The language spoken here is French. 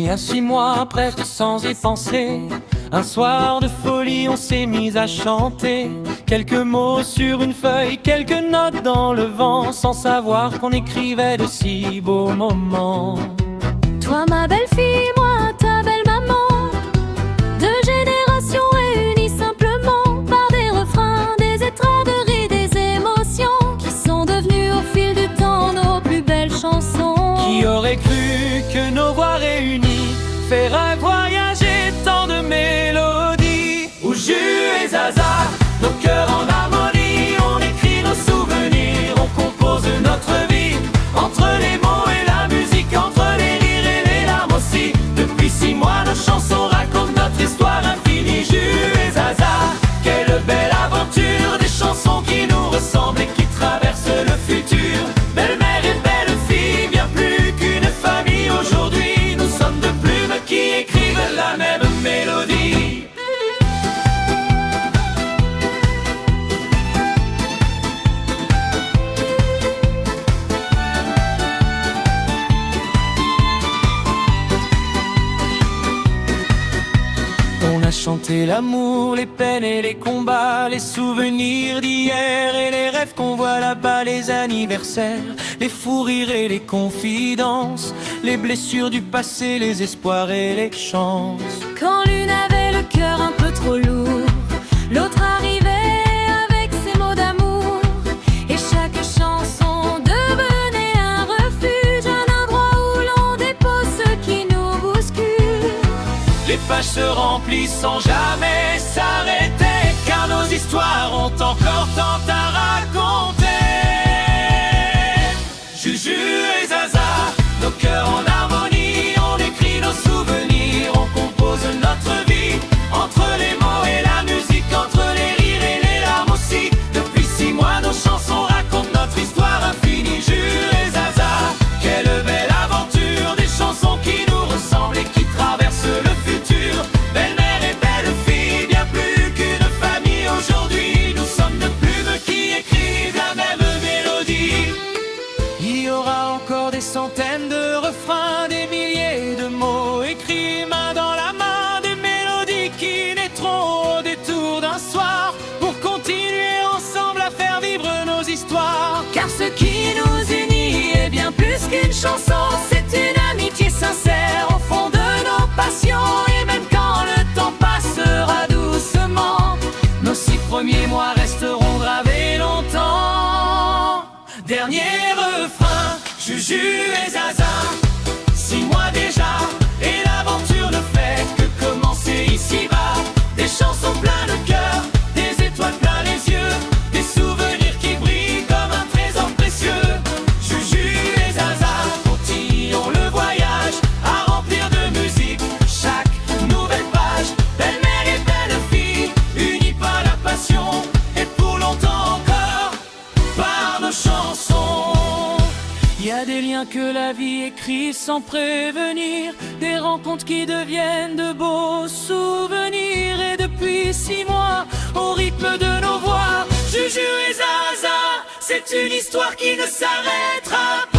y a 6 mois, presque sans y penser, un soir de folie on s'est mis à chanter. Quelques mots sur une feuille, quelques notes dans le vent, sans savoir qu'on écrivait de si beaux moments. Toi ma belle fille, moi ta belle maman, deux générations réunies simplement par des refrains, des étraderies, des émotions qui sont devenues au fil du temps nos plus belles chansons. Qui aurait cru que nos voix réunies feraient voyager tant de mélodies? Où Jules et Zaza, nos cœurs en harmonie, on écrit nos souvenirs, on compose notre vie, entre les mots et la musique, entre les rires et les larmes aussi. Depuis 6 mois, nos chansons racontent notre histoire infinie. Jules et Zaza, quelle belle aventure, des chansons qui nous ressemblent et qui traversent le futur. Belle-mère et belle-fille, bien plus qu'une famille. Aujourd'hui, nous sommes deux plumes qui écrivent la même mélodie. On a chanté l'amour, les peines et les combats, les souvenirs d'hier et les rêves qu'on voit là-bas, les anniversaires, les fous rires et les confidences, les blessures du passé, les espoirs et les chances. Quand l'une avait le cœur un peu trop lourd, l'autre arrivait avec ses mots d'amour, et chaque chanson devenait un refuge, un endroit où l'on dépose ce qui nous bouscule. Les pages se remplissent sans jamais s'arrêter, car nos histoires ont encore tant à raconter. Juju et Zaza, nos cœurs en harmonie, on écrit nos souvenirs, on compose notre vie, entre les mots et la musique, entre les rires et les larmes aussi. Depuis 6 mois, nos chansons racontent notre histoire infinie. Juju et Zaza, quelle belle aventure, des chansons qui nous ressemblent et qui traversent le futur. Belle-mère et belle-fille, bien plus qu'une famille. Aujourd'hui, nous sommes deux plumes qui écrivent la même mélodie. Il y aura encore des centaines de refrains, des milliers de mots écrits main dans la main, des mélodies qui naîtront au détour d'un soir, pour continuer ensemble à faire vivre nos histoires. Car ce qui nous unit est bien plus qu'une chanson, c'est une amitié sincère au fond de nos passions. Et même quand le temps passera doucement, nos 6 premiers mois resteront gravés longtemps. Dernier refrain, Juju et Zaza, 6 mois déjà, et l'aventure ne fait que commencer ici-bas. Des chansons plein de cœur, des étoiles plein les yeux, des souvenirs qui brillent comme un trésor précieux. Juju et Zaza, continuons le voyage, à remplir de musique chaque nouvelle page. Belle-mère et belle-fille, unis par la passion, et pour longtemps encore, par nos chansons. Il y a des liens que la vie écrit sans prévenir, des rencontres qui deviennent de beaux souvenirs. Et depuis 6 mois, au rythme de nos voix, Juju et Zaza, c'est une histoire qui ne s'arrêtera pas.